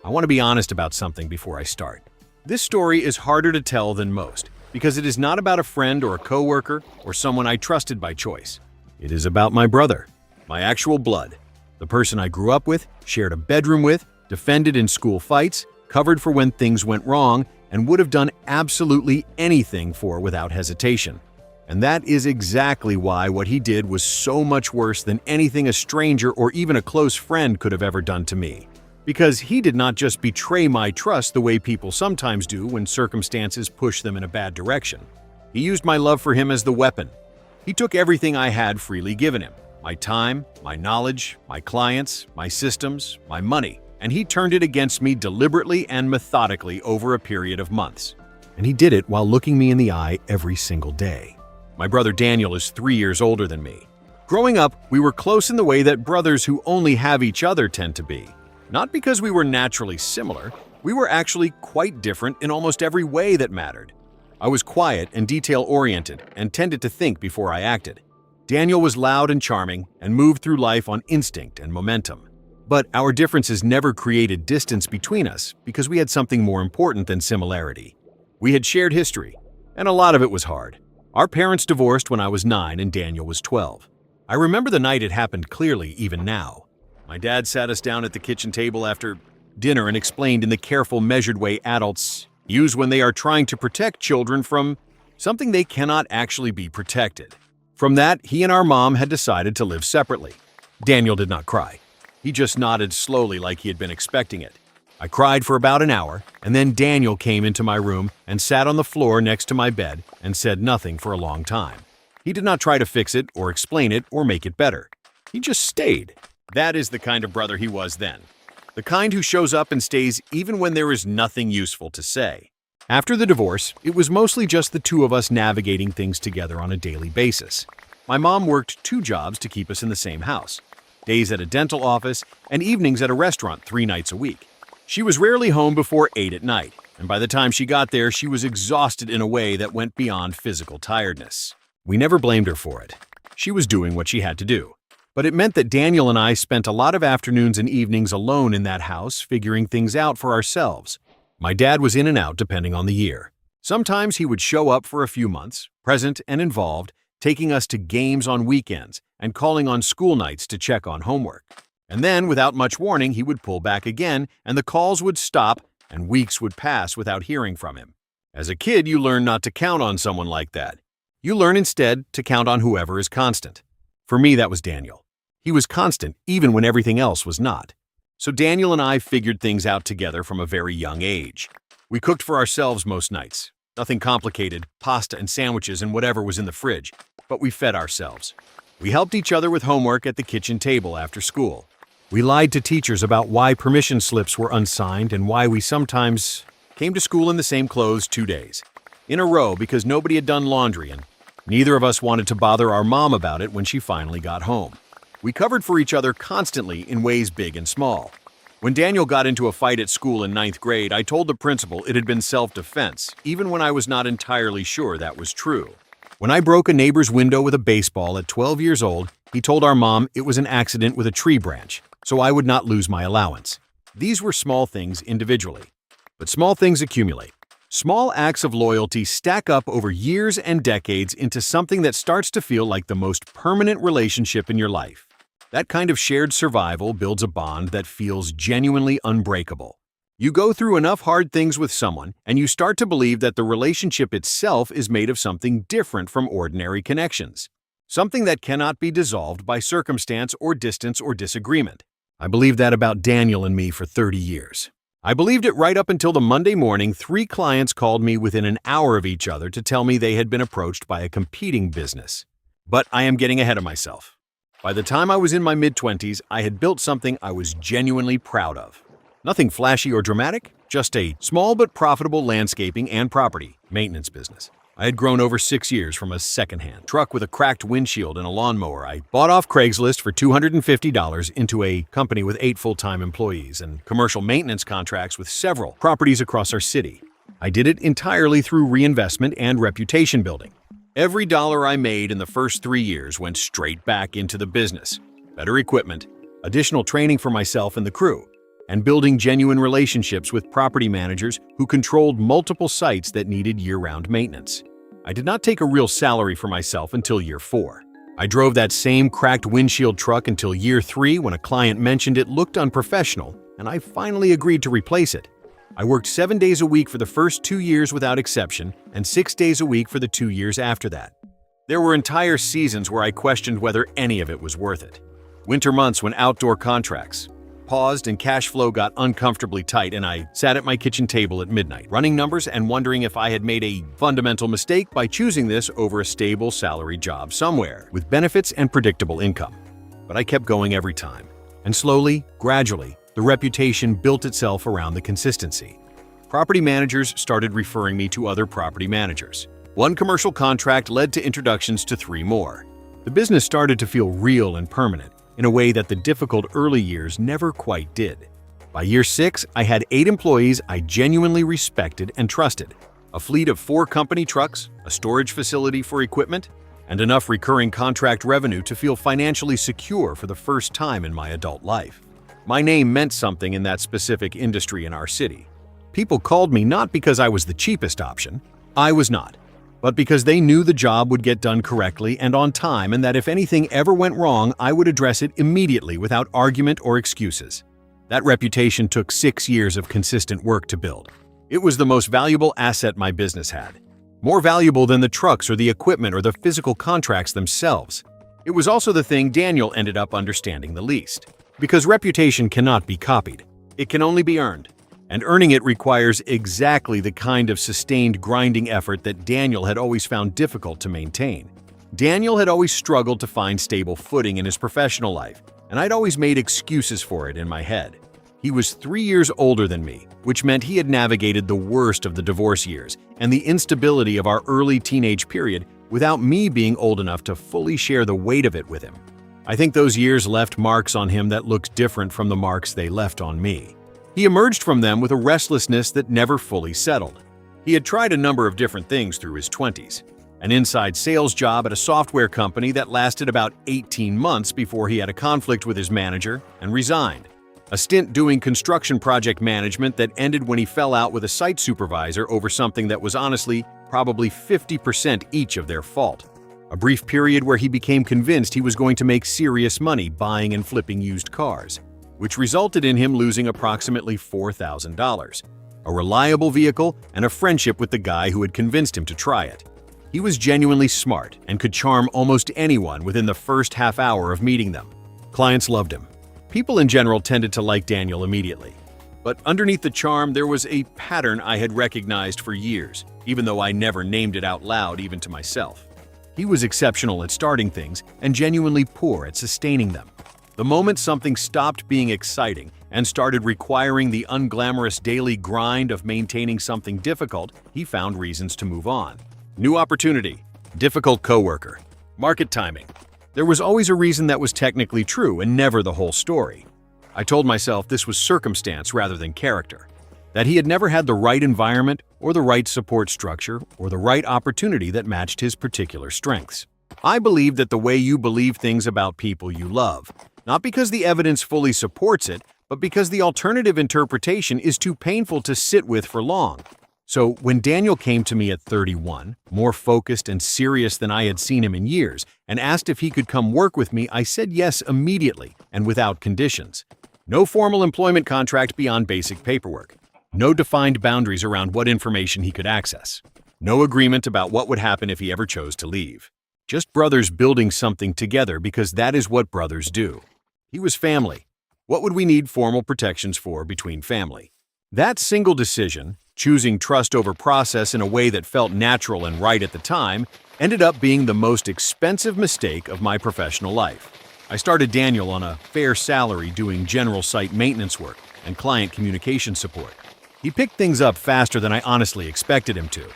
I want to be honest about something before I start. This story is harder to tell than most because it is not about a friend or a coworker or someone I trusted by choice. It is about my brother, my actual blood, the person I grew up with, shared a bedroom with, defended in school fights, covered for when things went wrong, and would have done absolutely anything for without hesitation. And that is exactly why what he did was so much worse than anything a stranger or even a close friend could have ever done to me. Because he did not just betray my trust the way people sometimes do when circumstances push them in a bad direction. He used my love for him as the weapon. He took everything I had freely given him, my time, my knowledge, my clients, my systems, my money, and he turned it against me deliberately and methodically over a period of months. And he did it while looking me in the eye every single day. My brother Daniel is 3 years older than me. Growing up, we were close in the way that brothers who only have each other tend to be. Not because we were naturally similar, we were actually quite different in almost every way that mattered. I was quiet and detail-oriented and tended to think before I acted. Daniel was loud and charming and moved through life on instinct and momentum. But our differences never created distance between us because we had something more important than similarity. We had shared history, and a lot of it was hard. Our parents divorced when I was 9 and Daniel was 12. I remember the night it happened clearly even now. My dad sat us down at the kitchen table after dinner and explained in the careful, measured way adults use when they are trying to protect children from something they cannot actually be protected. From that, he and our mom had decided to live separately. Daniel did not cry. He just nodded slowly like he had been expecting it. I cried for about an hour, and then Daniel came into my room and sat on the floor next to my bed and said nothing for a long time. He did not try to fix it or explain it or make it better. He just stayed. That is the kind of brother he was then. The kind who shows up and stays even when there is nothing useful to say. After the divorce, it was mostly just the two of us navigating things together on a daily basis. My mom worked 2 jobs to keep us in the same house. Days at a dental office and evenings at a restaurant 3 nights a week. She was rarely home before 8 at night, and by the time she got there, she was exhausted in a way that went beyond physical tiredness. We never blamed her for it. She was doing what she had to do. But it meant that Daniel and I spent a lot of afternoons and evenings alone in that house, figuring things out for ourselves. My dad was in and out depending on the year. Sometimes he would show up for a few months, present and involved, taking us to games on weekends and calling on school nights to check on homework. And then, without much warning, he would pull back again, and the calls would stop, and weeks would pass without hearing from him. As a kid, you learn not to count on someone like that. You learn instead to count on whoever is constant. For me, that was Daniel. He was constant even when everything else was not. So Daniel and I figured things out together from a very young age. We cooked for ourselves most nights. Nothing complicated, pasta and sandwiches and whatever was in the fridge, but we fed ourselves. We helped each other with homework at the kitchen table after school. We lied to teachers about why permission slips were unsigned and why we sometimes came to school in the same clothes 2 days in a row because nobody had done laundry and neither of us wanted to bother our mom about it when she finally got home. We covered for each other constantly in ways big and small. When Daniel got into a fight at school in 9th grade, I told the principal it had been self-defense, even when I was not entirely sure that was true. When I broke a neighbor's window with a baseball at 12 years old, he told our mom it was an accident with a tree branch, so I would not lose my allowance. These were small things individually, but small things accumulate. Small acts of loyalty stack up over years and decades into something that starts to feel like the most permanent relationship in your life. That kind of shared survival builds a bond that feels genuinely unbreakable. You go through enough hard things with someone, and you start to believe that the relationship itself is made of something different from ordinary connections. Something that cannot be dissolved by circumstance or distance or disagreement. I believed that about Daniel and me for 30 years. I believed it right up until the Monday morning 3 clients called me within an hour of each other to tell me they had been approached by a competing business. But I am getting ahead of myself. By the time I was in my mid-20s, I had built something I was genuinely proud of. Nothing flashy or dramatic, just a small but profitable landscaping and property maintenance business. I had grown over 6 years from a second-hand truck with a cracked windshield and a lawnmower I bought off Craigslist for $250 into a company with 8 full-time employees and commercial maintenance contracts with several properties across our city. I did it entirely through reinvestment and reputation building. Every dollar I made in the first 3 years went straight back into the business. Better equipment, additional training for myself and the crew, and building genuine relationships with property managers who controlled multiple sites that needed year-round maintenance. I did not take a real salary for myself until year 4. I drove that same cracked windshield truck until year 3 when a client mentioned it looked unprofessional, and I finally agreed to replace it. I worked 7 days a week for the first 2 years without exception, and 6 days a week for the 2 years after that. There were entire seasons where I questioned whether any of it was worth it. Winter months when outdoor contracts paused and cash flow got uncomfortably tight, and I sat at my kitchen table at midnight, running numbers and wondering if I had made a fundamental mistake by choosing this over a stable salary job somewhere with benefits and predictable income. But I kept going every time, and slowly, gradually, the reputation built itself around the consistency. Property managers started referring me to other property managers. One commercial contract led to introductions to 3 more. The business started to feel real and permanent, in a way that the difficult early years never quite did. By year 6, I had 8 employees I genuinely respected and trusted, a fleet of 4 company trucks, a storage facility for equipment, and enough recurring contract revenue to feel financially secure for the first time in my adult life. My name meant something in that specific industry in our city. People called me not because I was the cheapest option, I was not, but because they knew the job would get done correctly and on time, and that if anything ever went wrong, I would address it immediately without argument or excuses. That reputation took 6 years of consistent work to build. It was the most valuable asset my business had. More valuable than the trucks or the equipment or the physical contracts themselves. It was also the thing Daniel ended up understanding the least. Because reputation cannot be copied. It can only be earned. And earning it requires exactly the kind of sustained grinding effort that Daniel had always found difficult to maintain. Daniel had always struggled to find stable footing in his professional life, and I'd always made excuses for it in my head. He was 3 years older than me, which meant he had navigated the worst of the divorce years and the instability of our early teenage period without me being old enough to fully share the weight of it with him. I think those years left marks on him that looked different from the marks they left on me. He emerged from them with a restlessness that never fully settled. He had tried a number of different things through his 20s. An inside sales job at a software company that lasted about 18 months before he had a conflict with his manager and resigned. A stint doing construction project management that ended when he fell out with a site supervisor over something that was honestly probably 50% each of their fault. A brief period where he became convinced he was going to make serious money buying and flipping used cars, which resulted in him losing approximately $4,000, a reliable vehicle, and a friendship with the guy who had convinced him to try it. He was genuinely smart and could charm almost anyone within the first half hour of meeting them. Clients loved him. People in general tended to like Daniel immediately. But underneath the charm, there was a pattern I had recognized for years, even though I never named it out loud even to myself. He was exceptional at starting things and genuinely poor at sustaining them. The moment something stopped being exciting and started requiring the unglamorous daily grind of maintaining something difficult, he found reasons to move on. New opportunity, difficult coworker, market timing. There was always a reason that was technically true and never the whole story. I told myself this was circumstance rather than character, that he had never had the right environment or the right support structure or the right opportunity that matched his particular strengths. I believe that the way you believe things about people you love, not because the evidence fully supports it, but because the alternative interpretation is too painful to sit with for long. So when Daniel came to me at 31, more focused and serious than I had seen him in years, and asked if he could come work with me, I said yes immediately and without conditions. No formal employment contract beyond basic paperwork. No defined boundaries around what information he could access. No agreement about what would happen if he ever chose to leave. Just brothers building something together because that is what brothers do. He was family. What would we need formal protections for between family? That single decision, choosing trust over process in a way that felt natural and right at the time, ended up being the most expensive mistake of my professional life. I started Daniel on a fair salary doing general site maintenance work and client communication support. He picked things up faster than I honestly expected him to.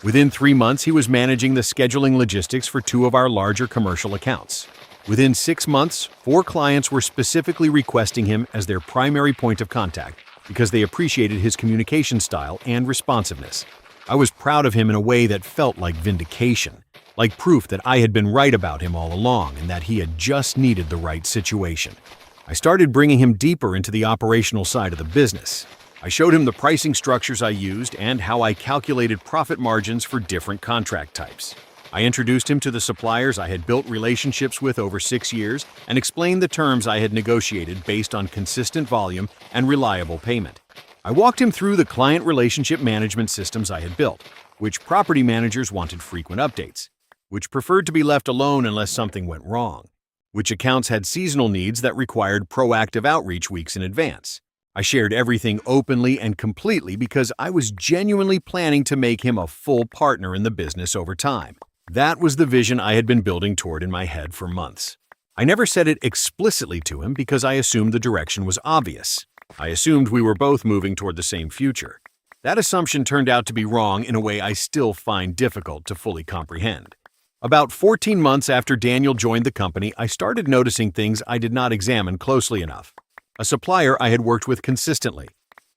Within 3 months, he was managing the scheduling logistics for 2 of our larger commercial accounts. Within 6 months, 4 clients were specifically requesting him as their primary point of contact because they appreciated his communication style and responsiveness. I was proud of him in a way that felt like vindication, like proof that I had been right about him all along and that he had just needed the right situation. I started bringing him deeper into the operational side of the business. I showed him the pricing structures I used and how I calculated profit margins for different contract types. I introduced him to the suppliers I had built relationships with over 6 years and explained the terms I had negotiated based on consistent volume and reliable payment. I walked him through the client relationship management systems I had built, which property managers wanted frequent updates, which preferred to be left alone unless something went wrong, which accounts had seasonal needs that required proactive outreach weeks in advance. I shared everything openly and completely because I was genuinely planning to make him a full partner in the business over time. That was the vision I had been building toward in my head for months. I never said it explicitly to him because I assumed the direction was obvious. I assumed we were both moving toward the same future. That assumption turned out to be wrong in a way I still find difficult to fully comprehend. About 14 months after Daniel joined the company, I started noticing things I did not examine closely enough. A supplier I had worked with consistently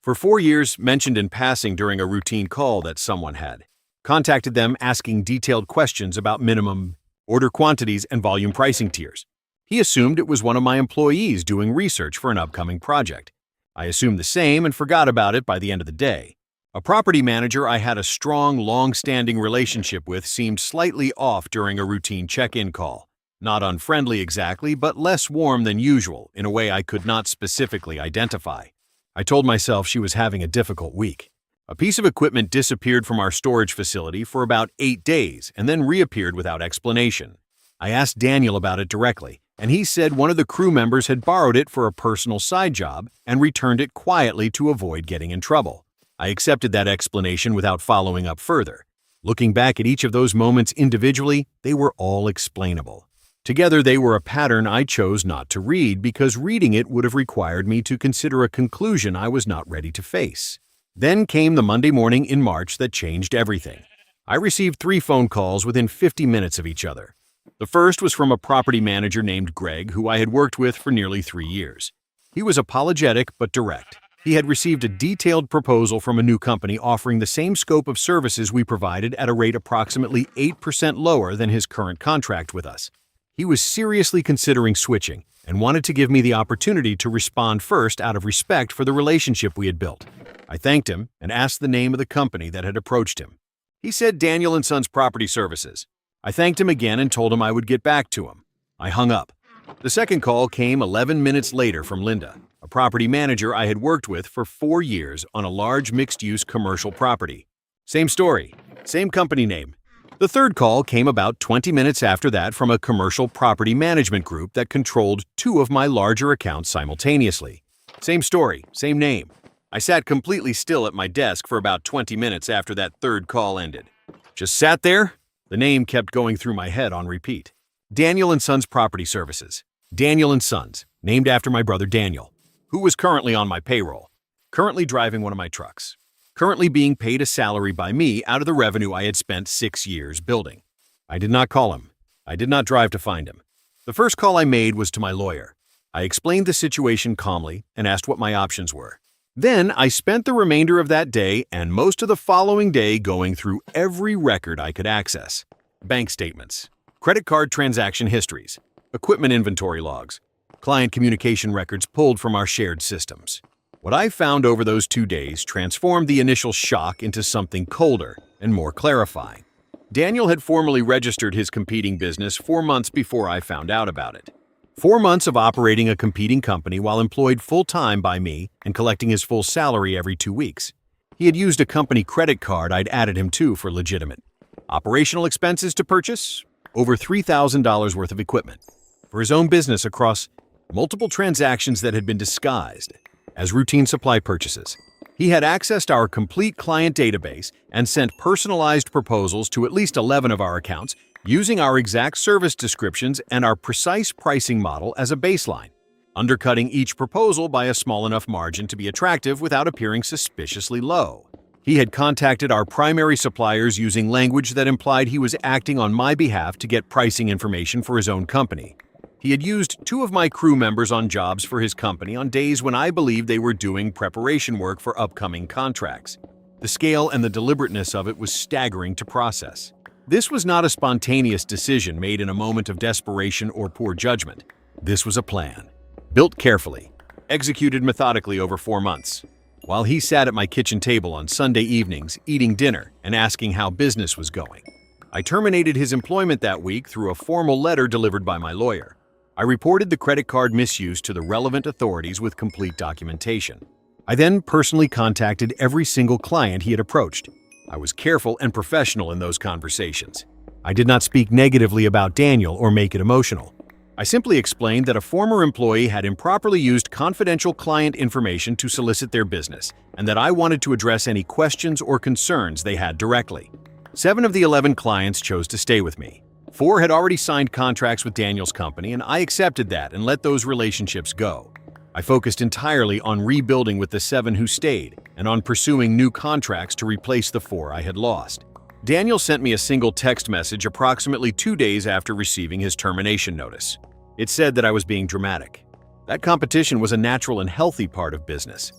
for 4 years mentioned in passing during a routine call that someone had contacted them asking detailed questions about minimum order quantities and volume pricing tiers. He assumed it was one of my employees doing research for an upcoming project. I assumed the same and forgot about it by the end of the day. A property manager I had a strong, long-standing relationship with seemed slightly off during a routine check-in call. Not unfriendly exactly, but less warm than usual in a way I could not specifically identify. I told myself she was having a difficult week. A piece of equipment disappeared from our storage facility for about 8 days and then reappeared without explanation. I asked Daniel about it directly, and he said one of the crew members had borrowed it for a personal side job and returned it quietly to avoid getting in trouble. I accepted that explanation without following up further. Looking back at each of those moments individually, they were all explainable. Together, they were a pattern I chose not to read because reading it would have required me to consider a conclusion I was not ready to face. Then came the Monday morning in March that changed everything. I received 3 phone calls within 50 minutes of each other. The first was from a property manager named Greg, who I had worked with for nearly 3 years. He was apologetic but direct. He had received a detailed proposal from a new company offering the same scope of services we provided at a rate approximately 8% lower than his current contract with us. He was seriously considering switching and wanted to give me the opportunity to respond first out of respect for the relationship we had built. I thanked him and asked the name of the company that had approached him. He said Daniel & Sons Property Services. I thanked him again and told him I would get back to him. I hung up. The second call came 11 minutes later from Linda, a property manager I had worked with for 4 years on a large mixed-use commercial property. Same story, same company name. The third call came about 20 minutes after that from a commercial property management group that controlled 2 of my larger accounts simultaneously. Same story, same name. I sat completely still at my desk for about 20 minutes after that third call ended. Just sat there. The name kept going through my head on repeat. Daniel & Sons Property Services. Daniel & Sons, named after my brother Daniel, who was currently on my payroll, currently driving one of my trucks, currently being paid a salary by me out of the revenue I had spent 6 years building. I did not call him. I did not drive to find him. The first call I made was to my lawyer. I explained the situation calmly and asked what my options were. Then I spent the remainder of that day and most of the following day going through every record I could access. Bank statements, credit card transaction histories, equipment inventory logs, client communication records pulled from our shared systems. What I found over those 2 days transformed the initial shock into something colder and more clarifying. Daniel had formally registered his competing business 4 months before I found out about it. 4 months of operating a competing company while employed full-time by me and collecting his full salary every 2 weeks. He had used a company credit card I'd added him to for legitimate. Operational expenses to purchase? Over $3,000 worth of equipment. For his own business across multiple transactions that had been disguised as routine supply purchases. He had accessed our complete client database and sent personalized proposals to at least 11 of our accounts using our exact service descriptions and our precise pricing model as a baseline, undercutting each proposal by a small enough margin to be attractive without appearing suspiciously low. He had contacted our primary suppliers using language that implied he was acting on my behalf to get pricing information for his own company. He had used 2 of my crew members on jobs for his company on days when I believed they were doing preparation work for upcoming contracts. The scale and the deliberateness of it was staggering to process. This was not a spontaneous decision made in a moment of desperation or poor judgment. This was a plan. Built carefully, executed methodically over 4 months. While he sat at my kitchen table on Sunday evenings, eating dinner and asking how business was going. I terminated his employment that week through a formal letter delivered by my lawyer. I reported the credit card misuse to the relevant authorities with complete documentation. I then personally contacted every single client he had approached. I was careful and professional in those conversations. I did not speak negatively about Daniel or make it emotional. I simply explained that a former employee had improperly used confidential client information to solicit their business, and that I wanted to address any questions or concerns they had directly. 7 of the 11 clients chose to stay with me. 4 had already signed contracts with Daniel's company, and I accepted that and let those relationships go. I focused entirely on rebuilding with the 7 who stayed, and on pursuing new contracts to replace the 4 I had lost. Daniel sent me a single text message approximately 2 days after receiving his termination notice. It said that I was being dramatic. That competition was a natural and healthy part of business.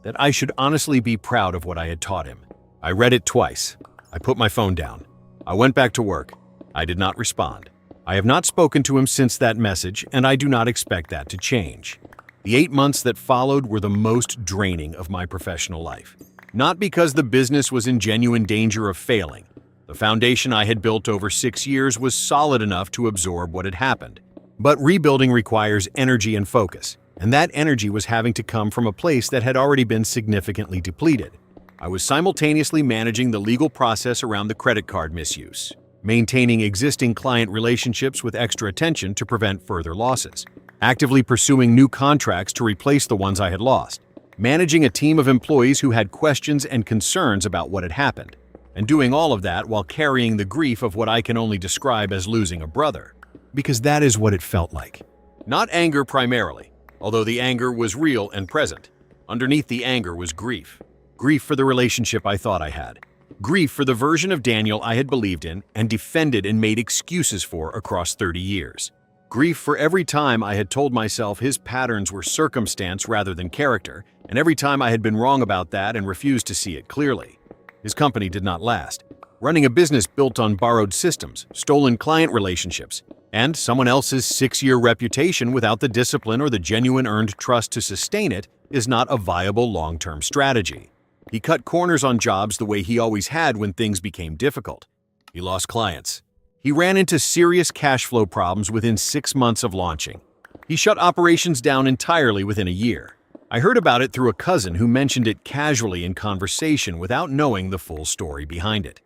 That I should honestly be proud of what I had taught him. I read it twice. I put my phone down. I went back to work. I did not respond. I have not spoken to him since that message, and I do not expect that to change. The 8 months that followed were the most draining of my professional life. Not because the business was in genuine danger of failing. The foundation I had built over 6 years was solid enough to absorb what had happened. But rebuilding requires energy and focus, and that energy was having to come from a place that had already been significantly depleted. I was simultaneously managing the legal process around the credit card misuse, maintaining existing client relationships with extra attention to prevent further losses, actively pursuing new contracts to replace the ones I had lost, managing a team of employees who had questions and concerns about what had happened, and doing all of that while carrying the grief of what I can only describe as losing a brother. Because that is what it felt like. Not anger primarily, although the anger was real and present. Underneath the anger was grief. Grief for the relationship I thought I had. Grief for the version of Daniel I had believed in and defended and made excuses for across 30 years. Grief for every time I had told myself his patterns were circumstance rather than character, and every time I had been wrong about that and refused to see it clearly. His company did not last. Running a business built on borrowed systems, stolen client relationships, and someone else's 6-year reputation without the discipline or the genuine earned trust to sustain it is not a viable long-term strategy. He cut corners on jobs the way he always had when things became difficult. He lost clients. He ran into serious cash flow problems within 6 months of launching. He shut operations down entirely within a year. I heard about it through a cousin who mentioned it casually in conversation without knowing the full story behind it.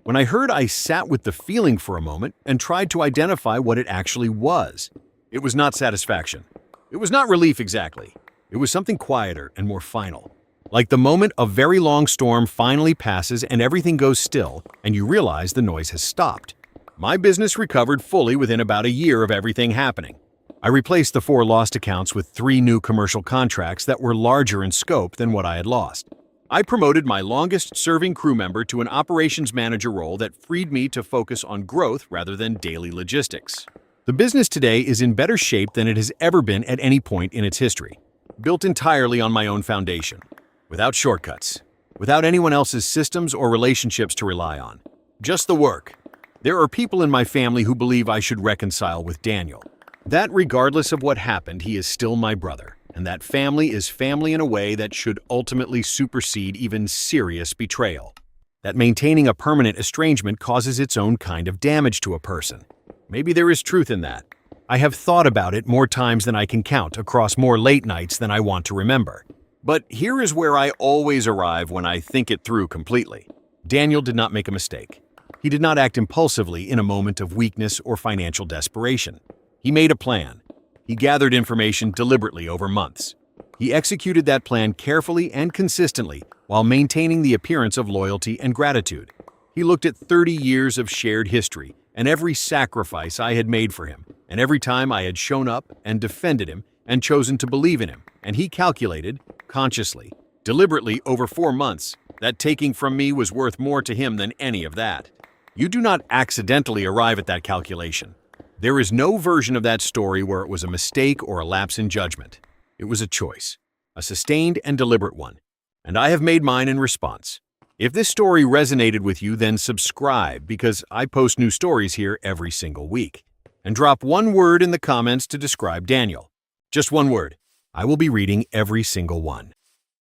When I heard, I sat with the feeling for a moment and tried to identify what it actually was. It was not satisfaction. It was not relief exactly. It was something quieter and more final. Like the moment a very long storm finally passes and everything goes still and you realize the noise has stopped. My business recovered fully within about a year of everything happening. I replaced the 4 lost accounts with 3 new commercial contracts that were larger in scope than what I had lost. I promoted my longest-serving crew member to an operations manager role that freed me to focus on growth rather than daily logistics. The business today is in better shape than it has ever been at any point in its history, built entirely on my own foundation, without shortcuts, without anyone else's systems or relationships to rely on. Just the work. There are people in my family who believe I should reconcile with Daniel. That regardless of what happened, he is still my brother. And that family is family in a way that should ultimately supersede even serious betrayal. That maintaining a permanent estrangement causes its own kind of damage to a person. Maybe there is truth in that. I have thought about it more times than I can count across more late nights than I want to remember. But here is where I always arrive when I think it through completely. Daniel did not make a mistake. He did not act impulsively in a moment of weakness or financial desperation. He made a plan. He gathered information deliberately over months. He executed that plan carefully and consistently while maintaining the appearance of loyalty and gratitude. He looked at 30 years of shared history and every sacrifice I had made for him, and every time I had shown up and defended him and chosen to believe in him, and he calculated, consciously, deliberately over 4 months, that taking from me was worth more to him than any of that. You do not accidentally arrive at that calculation. There is no version of that story where it was a mistake or a lapse in judgment. It was a choice, a sustained and deliberate one, and I have made mine in response. If this story resonated with you, then subscribe because I post new stories here every single week. And drop one word in the comments to describe Daniel. Just one word. I will be reading every single one.